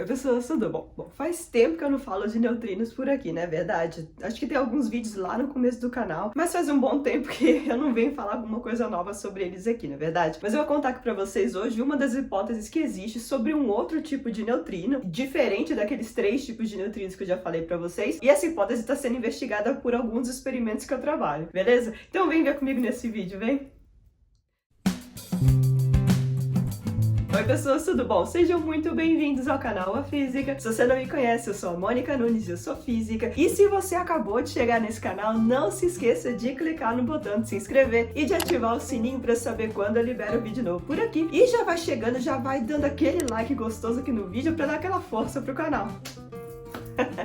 Oi, pessoas, tudo bom? Bom, faz tempo que eu não falo de neutrinos por aqui, né? Verdade? Acho que tem alguns vídeos lá no começo do canal, mas faz um bom tempo que eu não venho falar alguma coisa nova sobre eles aqui, não é verdade? Mas eu vou contar aqui pra vocês hoje uma das hipóteses que existe sobre um outro tipo de neutrino, diferente daqueles 3 tipos de neutrinos que eu já falei pra vocês, e essa hipótese está sendo investigada por alguns experimentos que eu trabalho, beleza? Então vem ver comigo nesse vídeo, vem! Oi pessoas, tudo bom? Sejam muito bem-vindos ao canal A Física. Se você não me conhece, eu sou a Mônica Nunes, eu sou física. E se você acabou de chegar nesse canal, não se esqueça de clicar no botão de se inscrever e de ativar o sininho para saber quando eu libero vídeo novo por aqui. E já vai chegando, já vai dando aquele like gostoso aqui no vídeo para dar aquela força pro canal.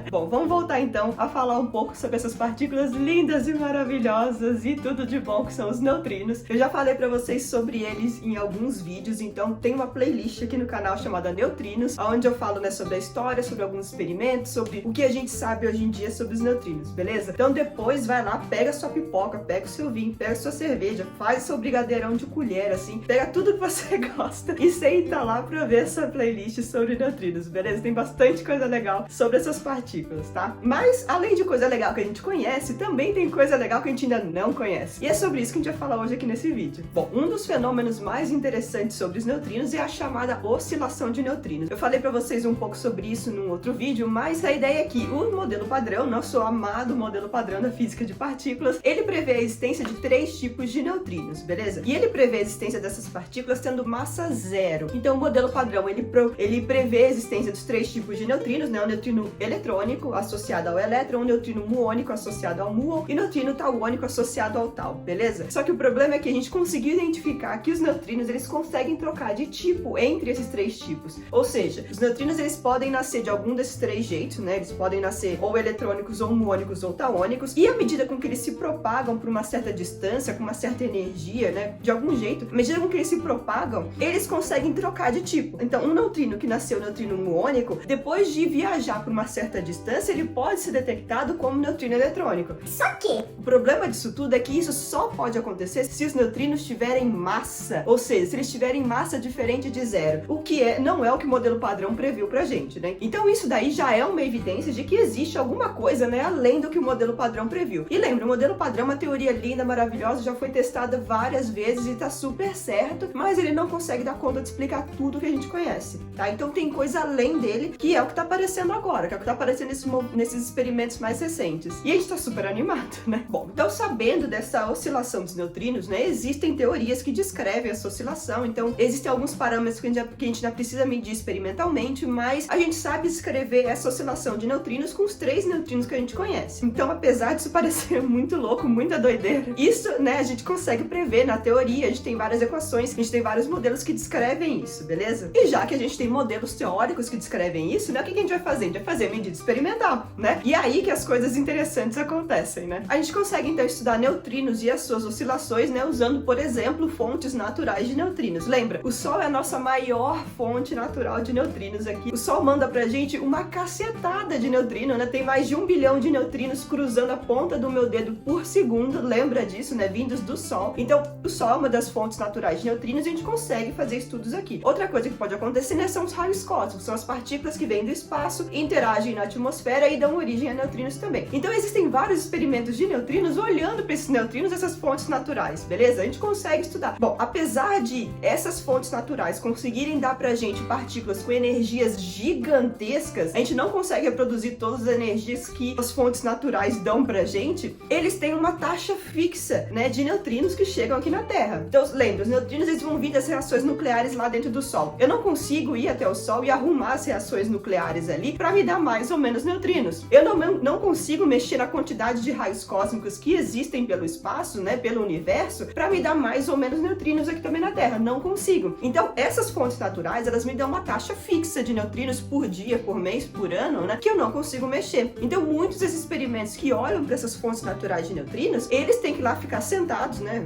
Bom, vamos voltar então a falar um pouco sobre essas partículas lindas e maravilhosas e tudo de bom que são os neutrinos. Eu já falei pra vocês sobre eles em alguns vídeos, então tem uma playlist aqui no canal chamada Neutrinos, onde eu falo, né, sobre a história, sobre alguns experimentos, sobre o que a gente sabe hoje em dia sobre os neutrinos, beleza? Então depois vai lá, pega sua pipoca, pega o seu vinho, pega sua cerveja, faz seu brigadeirão de colher, assim, pega tudo que você gosta e senta lá pra ver essa playlist sobre neutrinos, beleza? Tem bastante coisa legal sobre essas partículas, tá? Mas, além de coisa legal que a gente conhece, também tem coisa legal que a gente ainda não conhece. E é sobre isso que a gente vai falar hoje aqui nesse vídeo. Bom, um dos fenômenos mais interessantes sobre os neutrinos é a chamada oscilação de neutrinos. Eu falei pra vocês um pouco sobre isso num outro vídeo, mas a ideia é que o modelo padrão, nosso amado modelo padrão da física de partículas, ele prevê a existência de 3 tipos de neutrinos, beleza? E ele prevê a existência dessas partículas tendo massa zero. Então, o modelo padrão, ele prevê a existência dos 3 tipos de neutrinos, né? O neutrino eletrônico associado ao elétron, neutrino muônico associado ao muon e neutrino tauônico associado ao tau, beleza? Só que o problema é que a gente conseguiu identificar que os neutrinos, eles conseguem trocar de tipo entre esses 3 tipos. Ou seja, os neutrinos, eles podem nascer de algum desses 3 jeitos, né? Eles podem nascer ou eletrônicos, ou muônicos, ou tauônicos, e à medida com que eles se propagam por uma certa distância, com uma certa energia, né? De algum jeito, à medida com que eles se propagam, eles conseguem trocar de tipo. Então, um neutrino que nasceu neutrino muônico, depois de viajar por uma certa distância, ele pode ser detectado como neutrino eletrônico. Só que o problema disso tudo é que isso só pode acontecer se os neutrinos tiverem massa, ou seja, se eles tiverem massa diferente de zero, o que não é o que o modelo padrão previu pra gente, né? Então isso daí já é uma evidência de que existe alguma coisa, né, além do que o modelo padrão previu. E lembra, o modelo padrão é uma teoria linda, maravilhosa, já foi testada várias vezes e tá super certo, mas ele não consegue dar conta de explicar tudo que a gente conhece, tá? Então tem coisa além dele, que é o que tá aparecendo agora, que é o que tá aparecendo nesses experimentos mais recentes. E a gente tá super animado, né? Bom, então sabendo dessa oscilação dos neutrinos, né, existem teorias que descrevem essa oscilação, então existem alguns parâmetros que a gente já precisa medir experimentalmente, mas a gente sabe descrever essa oscilação de neutrinos com os 3 neutrinos que a gente conhece. Então, apesar disso parecer muito louco, muita doideira, isso, né, a gente consegue prever na teoria, a gente tem várias equações, a gente tem vários modelos que descrevem isso, beleza? E já que a gente tem modelos teóricos que descrevem isso, né, o que a gente vai fazer? A gente vai fazer medida experimental, né? E aí que as coisas interessantes acontecem, né? A gente consegue então estudar neutrinos e as suas oscilações, né, usando, por exemplo, fontes naturais de neutrinos. Lembra? O Sol é a nossa maior fonte natural de neutrinos aqui. O Sol manda pra gente uma cacetada de neutrino, né? Tem mais de 1 bilhão de neutrinos cruzando a ponta do meu dedo por segundo, lembra disso, né? Vindos do Sol. Então, o Sol é uma das fontes naturais de neutrinos e a gente consegue fazer estudos aqui. Outra coisa que pode acontecer, né, são os raios cósmicos, são as partículas que vêm do espaço, interagem na atmosfera e dão origem a neutrinos também. Então existem vários experimentos de neutrinos olhando para esses neutrinos, essas fontes naturais, beleza? A gente consegue estudar. Bom, apesar de essas fontes naturais conseguirem dar pra gente partículas com energias gigantescas, a gente não consegue reproduzir todas as energias que as fontes naturais dão pra gente, eles têm uma taxa fixa, né, de neutrinos que chegam aqui na Terra. Então, lembra, os neutrinos, eles vão vir das reações nucleares lá dentro do Sol. Eu não consigo ir até o Sol e arrumar as reações nucleares ali pra me dar mais ou menos neutrinos. Eu não consigo mexer na quantidade de raios cósmicos que existem pelo espaço, né, pelo universo, para me dar mais ou menos neutrinos aqui também na Terra. Não consigo. Então, essas fontes naturais, elas me dão uma taxa fixa de neutrinos por dia, por mês, por ano, né, que eu não consigo mexer. Então, muitos desses experimentos que olham para essas fontes naturais de neutrinos, eles têm que lá ficar sentados, né,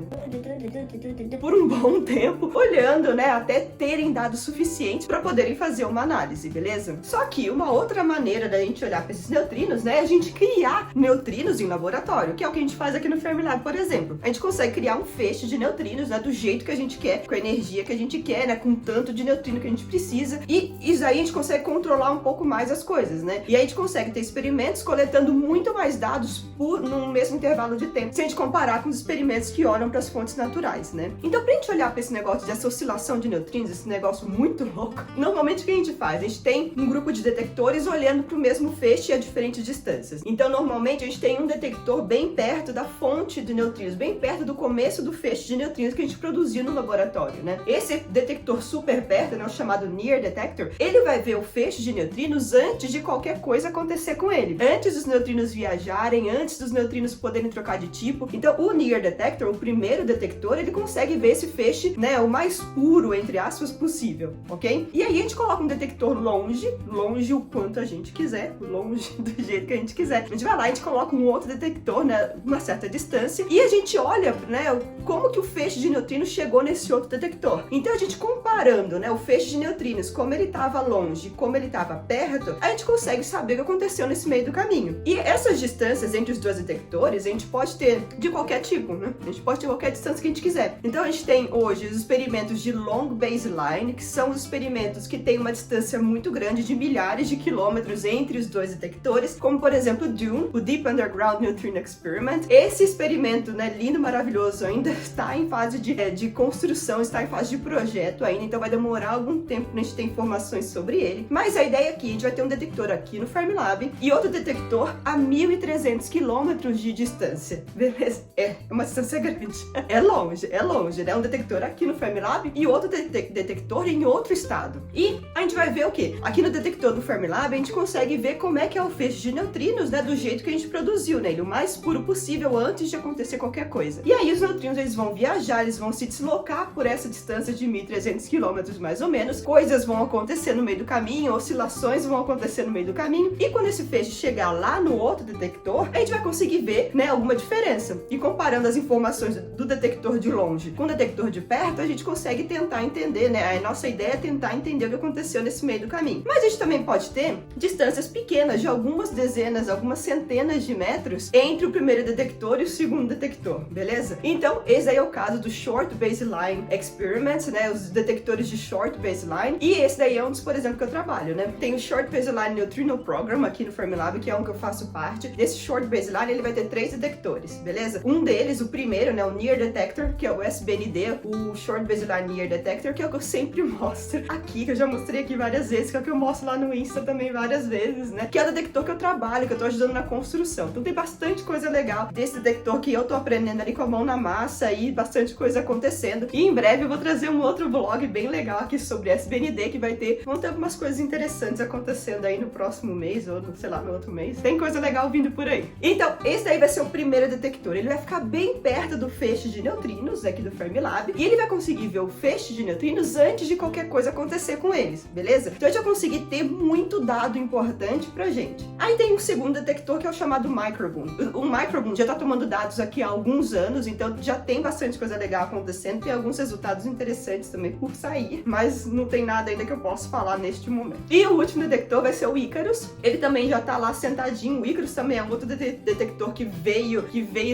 por um bom tempo, olhando, né, até terem dados suficientes para poderem fazer uma análise, beleza? Só que uma outra maneira maneira da gente olhar para esses neutrinos, né, é a gente criar neutrinos em laboratório, que é o que a gente faz aqui no Fermilab, por exemplo. A gente consegue criar um feixe de neutrinos, né, do jeito que a gente quer, com a energia que a gente quer, né, com tanto de neutrino que a gente precisa, e isso aí a gente consegue controlar um pouco mais as coisas, né? E aí a gente consegue ter experimentos coletando muito mais dados num mesmo intervalo de tempo, se a gente comparar com os experimentos que olham para as fontes naturais, né? Então, pra gente olhar para esse negócio dessa oscilação de neutrinos, esse negócio muito louco, normalmente o que a gente faz? A gente tem um grupo de detectores olhando para o mesmo feixe a diferentes distâncias. Então, normalmente a gente tem um detector bem perto da fonte de neutrinos, bem perto do começo do feixe de neutrinos que a gente produziu no laboratório, né? Esse detector super perto, né, o chamado Near Detector, ele vai ver o feixe de neutrinos antes de qualquer coisa acontecer com ele. Antes dos neutrinos viajarem, antes dos neutrinos poderem trocar de tipo. Então, o Near Detector, o primeiro detector, ele consegue ver esse feixe, né, o mais puro, entre aspas, possível, ok? E aí a gente coloca um detector longe o quanto a gente quiser, longe do jeito que a gente quiser. A gente vai lá e a gente coloca um outro detector, né, uma certa distância, e a gente olha, né, como que o feixe de neutrinos chegou nesse outro detector. Então, a gente comparando, né, o feixe de neutrinos, como ele estava longe, como ele estava perto, a gente consegue saber o que aconteceu nesse meio do caminho. E essas distâncias entre os dois detectores, a gente pode ter de qualquer tipo, né? A gente pode ter qualquer distância que a gente quiser. Então, a gente tem hoje os experimentos de long baseline, que são os experimentos que têm uma distância muito grande de milhares de quilômetros entre os dois detectores, como, por exemplo, DUNE, o Deep Underground Neutrino Experiment. Esse experimento, né, lindo, maravilhoso, ainda está em fase de construção, está em fase de projeto ainda, então vai demorar algum tempo pra gente ter informações sobre ele. Mas a ideia aqui, a gente vai ter um detector aqui no Fermilab e outro detector a 1.300 quilômetros de distância. Beleza? É uma distância grande. É longe, né? Um detector aqui no Fermilab e outro detector em outro estado. E a gente vai ver o quê? Aqui no detector do Fermilab, a gente consegue ver como é que é o feixe de neutrinos, né? Do jeito que a gente produziu nele, o mais puro possível antes de acontecer qualquer coisa. E aí os neutrinos, eles vão viajar, eles vão se deslocar por essa distância de 1.300 quilômetros, mais ou menos. Coisas vão acontecer no meio do caminho, oscilações vão acontecer no meio do caminho. E quando esse feixe chegar lá no outro detector, a gente vai conseguir ver, né, alguma diferença. E comparando as informações do detector de longe com o detector de perto, a gente consegue tentar entender, né? A nossa ideia é tentar entender o que aconteceu nesse meio do caminho. Mas a gente também pode ter distâncias pequenas, de algumas dezenas, algumas centenas de metros entre o primeiro detector e o segundo detector, beleza? Então, esse aí é o caso do Short Baseline Experiments, né? Os detectores de Short Baseline. E esse daí é um dos, por exemplo, que eu trabalho, né? Tem o Short Baseline Neutrino Program aqui no Fermilab, que é um que eu faço parte. Esse Short Baseline, ele vai ter 3 detectores, beleza? Um deles, o primeiro, né, o Near Detector, que é o SBND, o Short Baseline Near Detector, que é o que eu sempre mostro aqui, que eu já mostrei aqui várias vezes, que é o que eu mostro lá no Insta também várias vezes, né? Que é o detector que eu trabalho, que eu tô ajudando na construção. Então tem bastante coisa legal desse detector que eu tô aprendendo ali com a mão na massa e bastante coisa acontecendo. E em breve eu vou trazer um outro vlog bem legal aqui sobre SBND, que vão ter algumas coisas interessantes acontecendo aí no próximo mês, ou sei lá, no outro mês. Tem coisa legal vindo por aí. Então, esse daí vai ser o primeiro detector. Ele vai ficar bem perto do feixe de neutrinos aqui do Fermilab e ele vai conseguir ver o feixe de neutrinos antes de qualquer coisa acontecer com eles, beleza? Então, a gente vai conseguir ter muito dado importante pra gente. Aí tem um segundo detector que é o chamado Microboom. O Microboom já tá tomando dados aqui há alguns anos, então já tem bastante coisa legal acontecendo, tem alguns resultados interessantes também por sair, mas não tem nada ainda que eu possa falar neste momento. E o último detector vai ser o Icarus. Ele também já tá lá sentadinho. O Icarus também é um outro detector que veio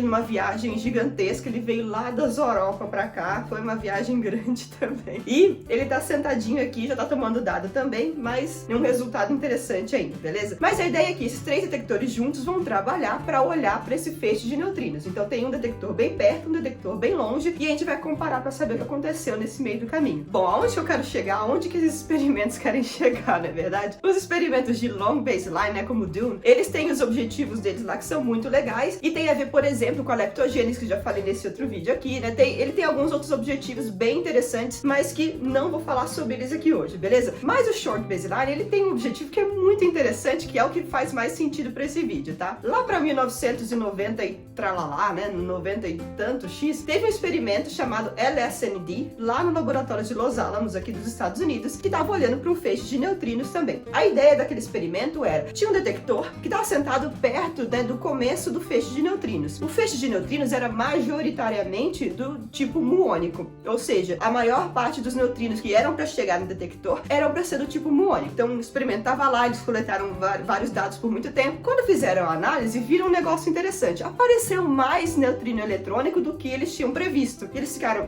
numa viagem gigantesca. Ele veio lá das Europa pra cá. Foi uma viagem grande também. E ele tá sentadinho aqui, já tá tomando dado também, mas nenhum resultado interessante ainda, beleza? Mas a ideia é que esses 3 detectores juntos vão trabalhar para olhar para esse feixe de neutrinos. Então tem um detector bem perto, um detector bem longe, e a gente vai comparar para saber o que aconteceu nesse meio do caminho. Bom, aonde eu quero chegar? Aonde que esses experimentos querem chegar, não é verdade? Os experimentos de long baseline, né, como o DUNE, eles têm os objetivos deles lá que são muito legais e tem a ver, por exemplo, com a leptogênese, que eu já falei nesse outro vídeo aqui, né? Ele tem alguns outros objetivos bem interessantes, mas que não vou falar sobre eles aqui hoje, beleza? Mas o Short Baseline, ele tem um objetivo que é muito interessante, que é o que faz mais sentido para esse vídeo, tá? Lá para 1990 e tralalá, né, 90 e tanto X, teve um experimento chamado LSND, lá no laboratório de Los Alamos, aqui dos Estados Unidos, que estava olhando para um feixe de neutrinos também. A ideia daquele experimento era, tinha um detector que estava sentado perto, né, do começo do feixe de neutrinos. O feixe de neutrinos era majoritariamente do tipo muônico, ou seja, a maior parte dos neutrinos que eram para chegar no detector eram para ser do tipo muônico. Então o experimento estava lá, eles coletaram vários dados por muito tempo. Quando fizeram a análise, viram um negócio interessante. Apareceu mais neutrino eletrônico do que eles tinham previsto. E eles ficaram...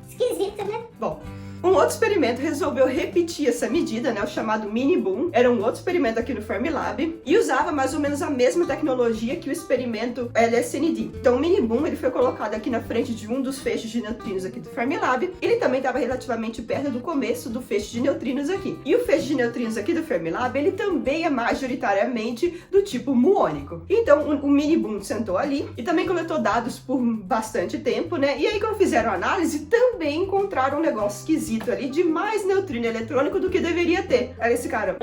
esquisito, né? Bom... Um outro experimento resolveu repetir essa medida, né, o chamado Mini Boom. Era um outro experimento aqui no Fermilab e usava mais ou menos a mesma tecnologia que o experimento LSND. Então o Mini Boom ele foi colocado aqui na frente de um dos feixes de neutrinos aqui do Fermilab. Ele também estava relativamente perto do começo do feixe de neutrinos aqui. E o feixe de neutrinos aqui do Fermilab, ele também é majoritariamente do tipo muônico. Então o Mini Boom sentou ali e também coletou dados por bastante tempo, né? E aí quando fizeram a análise, também encontraram um negócio esquisito ali de mais neutrino eletrônico do que deveria ter. Aí esse cara...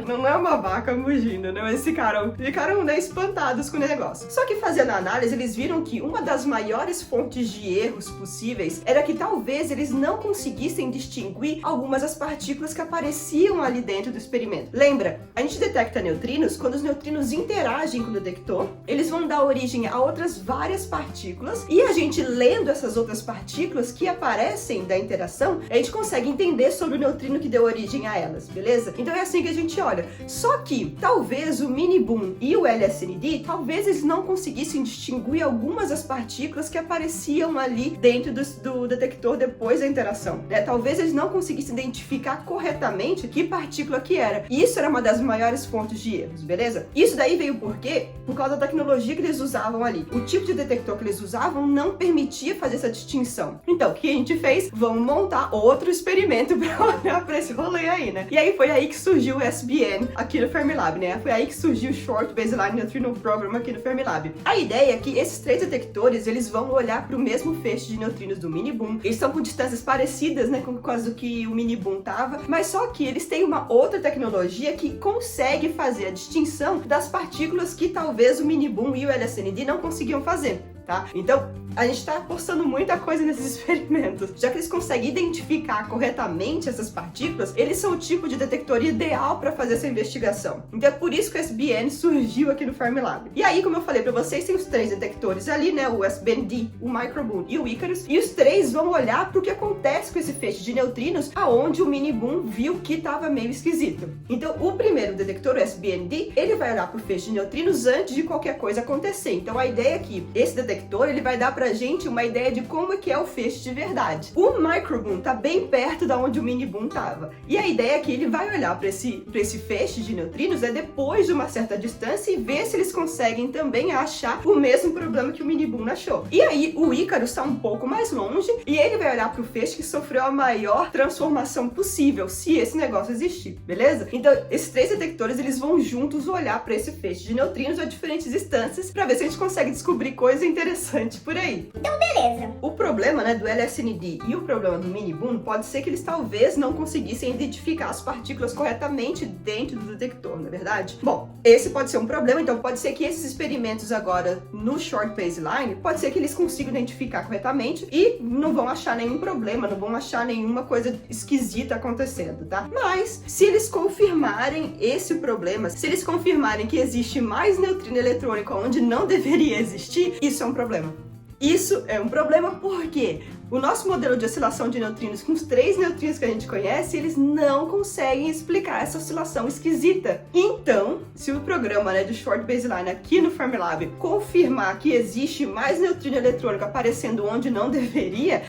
Não é uma vaca mugindo, né? Esse cara ficaram, né, espantados com o negócio. Só que fazendo a análise, eles viram que uma das maiores fontes de erros possíveis era que talvez eles não conseguissem distinguir algumas das partículas que apareciam ali dentro do experimento. Lembra? A gente detecta neutrinos quando os neutrinos interagem com o detector, eles vão dar origem a outras várias partículas e a gente lendo essas outras partículas que aparecem da interação, a gente consegue entender sobre o neutrino que deu origem a elas, beleza? Então é assim que a gente olha. Só que talvez o Mini Boom e o LSND, talvez eles não conseguissem distinguir algumas das partículas que apareciam ali dentro do detector depois da interação, né? Talvez eles não conseguissem identificar corretamente que partícula que era. E isso era uma das maiores fontes de erros, beleza? Isso daí veio por quê? Por causa da tecnologia que eles usavam ali. O tipo de detector que eles usavam não permitia fazer essa distinção. Então, o que a gente fez? Vamos montar outro experimento para olhar para esse rolê aí, né? E aí foi aí que surgiu o SBN aqui no Fermilab, né? Foi aí que surgiu o Short Baseline Neutrino Program aqui no Fermilab. A ideia é que esses três detectores, eles vão olhar para o mesmo feixe de neutrinos do Mini Boom. Eles estão com distâncias parecidas, né, com as do que o Mini Boom tava, mas só que eles têm uma outra tecnologia que consegue fazer a distinção das partículas que talvez o Mini Boom e o LSND não conseguiam fazer. Tá? Então, a gente está apostando muita coisa nesses experimentos. Já que eles conseguem identificar corretamente essas partículas, eles são o tipo de detector ideal para fazer essa investigação. Então é por isso que o SBN surgiu aqui no Fermilab. E aí, como eu falei para vocês, tem os três detectores ali, né? O SBND, o Microboom e o Icarus. E os três vão olhar para o que acontece com esse feixe de neutrinos, aonde o Mini Boom viu que estava meio esquisito. Então, o primeiro detector, o SBND, ele vai olhar para o feixe de neutrinos antes de qualquer coisa acontecer. Então, a ideia é que esse detector ele vai dar pra gente uma ideia de como é que é o feixe de verdade. O Microboom tá bem perto da onde o Mini Boom tava. E a ideia é que ele vai olhar para esse feixe de neutrinos depois de uma certa distância e ver se eles conseguem também achar o mesmo problema que o Mini Boom achou. E aí o Icarus está um pouco mais longe e ele vai olhar para o feixe que sofreu a maior transformação possível, se esse negócio existir, beleza? Então esses três detectores eles vão juntos olhar para esse feixe de neutrinos a diferentes distâncias para ver se a gente consegue descobrir coisa interessante por aí. Então, beleza. O problema, né, do LSND e o problema do Mini Boom pode ser que eles talvez não conseguissem identificar as partículas corretamente dentro do detector, não é verdade? Bom, esse pode ser um problema, então pode ser que esses experimentos agora no Short Baseline, pode ser que eles consigam identificar corretamente e não vão achar nenhum problema, não vão achar nenhuma coisa esquisita acontecendo, tá? Mas, se eles confirmarem esse problema, se eles confirmarem que existe mais neutrino eletrônico onde não deveria existir, isso é um problema. Isso é um problema porque o nosso modelo de oscilação de neutrinos com os três neutrinos que a gente conhece, eles não conseguem explicar essa oscilação esquisita. Então, se o programa, né, de Short Baseline aqui no Fermilab confirmar que existe mais neutrino eletrônico aparecendo onde não deveria,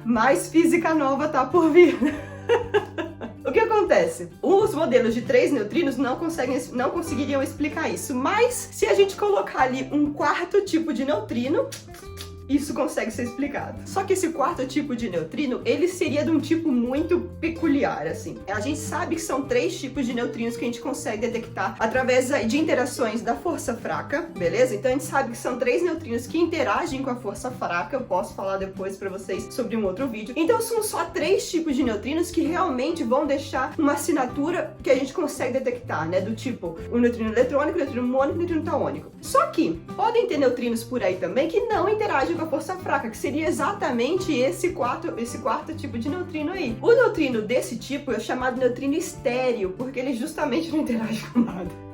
mais física nova tá por vir. O que acontece? Os modelos de três neutrinos não conseguiriam explicar isso, mas se a gente colocar ali um quarto tipo de neutrino, isso consegue ser explicado. Só que esse quarto tipo de neutrino, ele seria de um tipo muito peculiar, assim. A gente sabe que são três tipos de neutrinos que a gente consegue detectar através de interações da força fraca, beleza? Então a gente sabe que são três neutrinos que interagem com a força fraca, eu posso falar depois pra vocês sobre um outro vídeo. Então são só três tipos de neutrinos que realmente vão deixar uma assinatura que a gente consegue detectar, né? Do tipo, o neutrino eletrônico, o neutrino muônico e o neutrino taônico. Só que podem ter neutrinos por aí também que não interagem com a força fraca, que seria exatamente esse quarto tipo de neutrino aí. O neutrino desse tipo é chamado neutrino estéreo, porque ele justamente não interage com nada.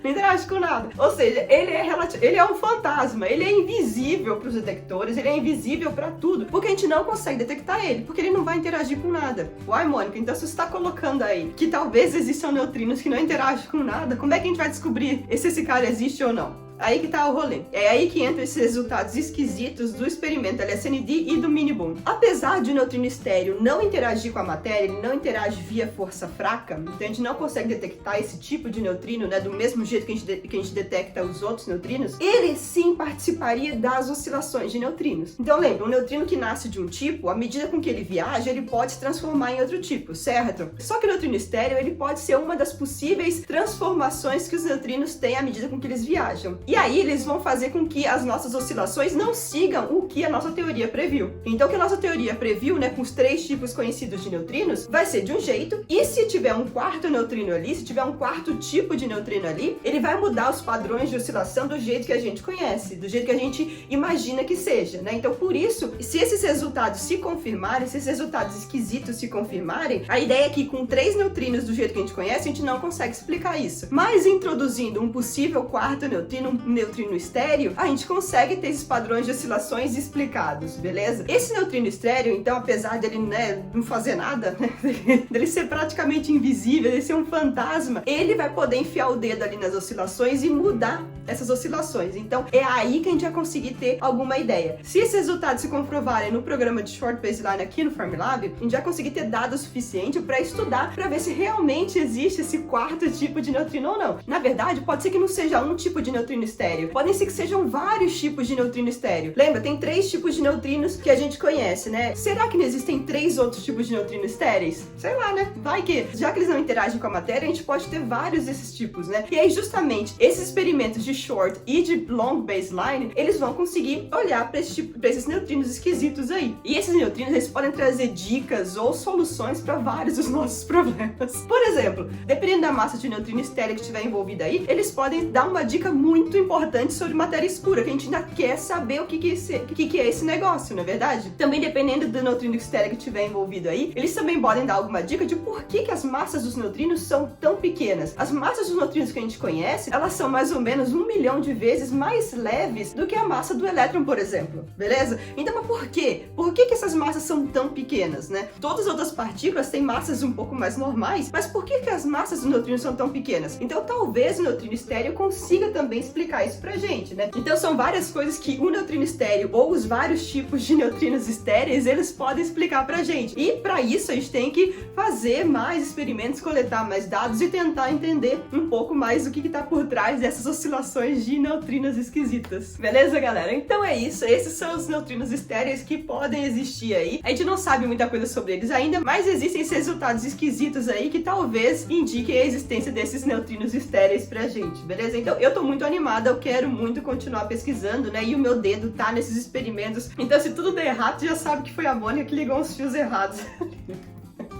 Não interage com nada. Ou seja, ele é um fantasma, ele é invisível para os detectores, ele é invisível para tudo, porque a gente não consegue detectar ele, porque ele não vai interagir com nada. Uai, Mônica, então se você está colocando aí que talvez existam neutrinos que não interagem com nada, como é que a gente vai descobrir se esse cara existe ou não? Aí que tá o rolê. É aí que entram esses resultados esquisitos do experimento LSND e do Mini-Boom. Apesar de o neutrino estéreo não interagir com a matéria, ele não interage via força fraca, então a gente não consegue detectar esse tipo de neutrino, né, do mesmo jeito que a gente detecta os outros neutrinos, ele sim participaria das oscilações de neutrinos. Então lembra, um neutrino que nasce de um tipo, à medida com que ele viaja, ele pode se transformar em outro tipo, certo? Só que o neutrino estéreo, ele pode ser uma das possíveis transformações que os neutrinos têm à medida com que eles viajam. E aí eles vão fazer com que as nossas oscilações não sigam o que a nossa teoria previu. Então o que a nossa teoria previu, né, com os 3 tipos conhecidos de neutrinos, vai ser de um jeito, e se tiver um quarto neutrino ali, se tiver um quarto tipo de neutrino ali, ele vai mudar os padrões de oscilação do jeito que a gente conhece, do jeito que a gente imagina que seja, né? Então por isso, se esses resultados se confirmarem, se esses resultados esquisitos se confirmarem, a ideia é que com 3 neutrinos do jeito que a gente conhece, a gente não consegue explicar isso. Mas introduzindo um possível quarto neutrino, um neutrino estéreo, a gente consegue ter esses padrões de oscilações explicados, beleza? Esse neutrino estéreo, então, apesar dele, né, não fazer nada, né, dele ser praticamente invisível, dele ser um fantasma, ele vai poder enfiar o dedo ali nas oscilações e mudar essas oscilações. Então, é aí que a gente vai conseguir ter alguma ideia. Se esses resultados se comprovarem no programa de Short Baseline aqui no Fermilab, a gente vai conseguir ter dados suficientes para estudar, para ver se realmente existe esse quarto tipo de neutrino ou não. Na verdade, pode ser que não seja um tipo de neutrino estéreo, podem ser que sejam vários tipos de neutrino estéreo. Lembra, tem 3 tipos de neutrinos que a gente conhece, né? Será que não existem 3 outros tipos de neutrinos estéreis? Sei lá, né? Vai que, já que eles não interagem com a matéria, a gente pode ter vários desses tipos, né? E aí, justamente, esses experimentos de short e de long baseline, eles vão conseguir olhar para esses neutrinos esquisitos aí. E esses neutrinos, eles podem trazer dicas ou soluções para vários dos nossos problemas. Por exemplo, dependendo da massa de neutrino estéreo que estiver envolvida aí, eles podem dar uma dica muito importante sobre matéria escura, que a gente ainda quer saber o que é esse negócio, não é verdade? Também dependendo do neutrino estéreo que estiver envolvido aí, eles também podem dar alguma dica de por que as massas dos neutrinos são tão pequenas. As massas dos neutrinos que a gente conhece, elas são mais ou menos 1 milhão de vezes mais leves do que a massa do elétron, por exemplo, beleza? Então, mas por quê? Por que essas massas são tão pequenas, né? Todas as outras partículas têm massas um pouco mais normais, mas por que as massas dos neutrinos são tão pequenas? Então, talvez o neutrino estéreo consiga também explicar isso pra gente, né? Então, são várias coisas que o neutrino estéreo ou os vários tipos de neutrinos estéreis, eles podem explicar pra gente. E para isso, a gente tem que fazer mais experimentos, coletar mais dados e tentar entender um pouco mais o que tá por trás dessas oscilações de neutrinos esquisitas. Beleza, galera? Então é isso. Esses são os neutrinos estéreis que podem existir aí. A gente não sabe muita coisa sobre eles ainda, mas existem esses resultados esquisitos aí que talvez indiquem a existência desses neutrinos estéreis pra gente, beleza? Então eu tô muito animada, eu quero muito continuar pesquisando, né? E o meu dedo tá nesses experimentos. Então se tudo der errado, tu já sabe que foi a Mônica que ligou uns fios errados.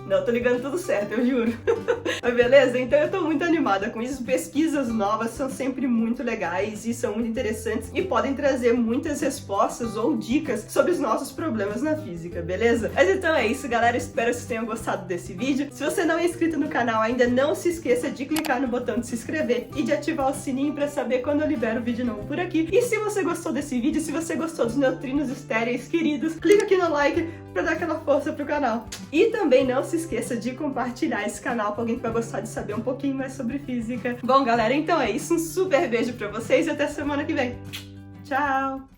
Não, tô ligando tudo certo, eu juro. Mas beleza? Então eu tô muito animada com isso. Pesquisas novas são sempre muito legais e são muito interessantes e podem trazer muitas respostas ou dicas sobre os nossos problemas na física, beleza? Mas então é isso, galera. Espero que vocês tenham gostado desse vídeo. Se você não é inscrito no canal ainda, não se esqueça de clicar no botão de se inscrever e de ativar o sininho pra saber quando eu libero vídeo novo por aqui. E se você gostou desse vídeo, se você gostou dos neutrinos estéreis queridos, clica aqui no like pra dar aquela força pro canal. E também não se esqueça de compartilhar esse canal com alguém que vai gostar de saber um pouquinho mais sobre física. Bom, galera, então é isso. Um super beijo pra vocês e até semana que vem. Tchau!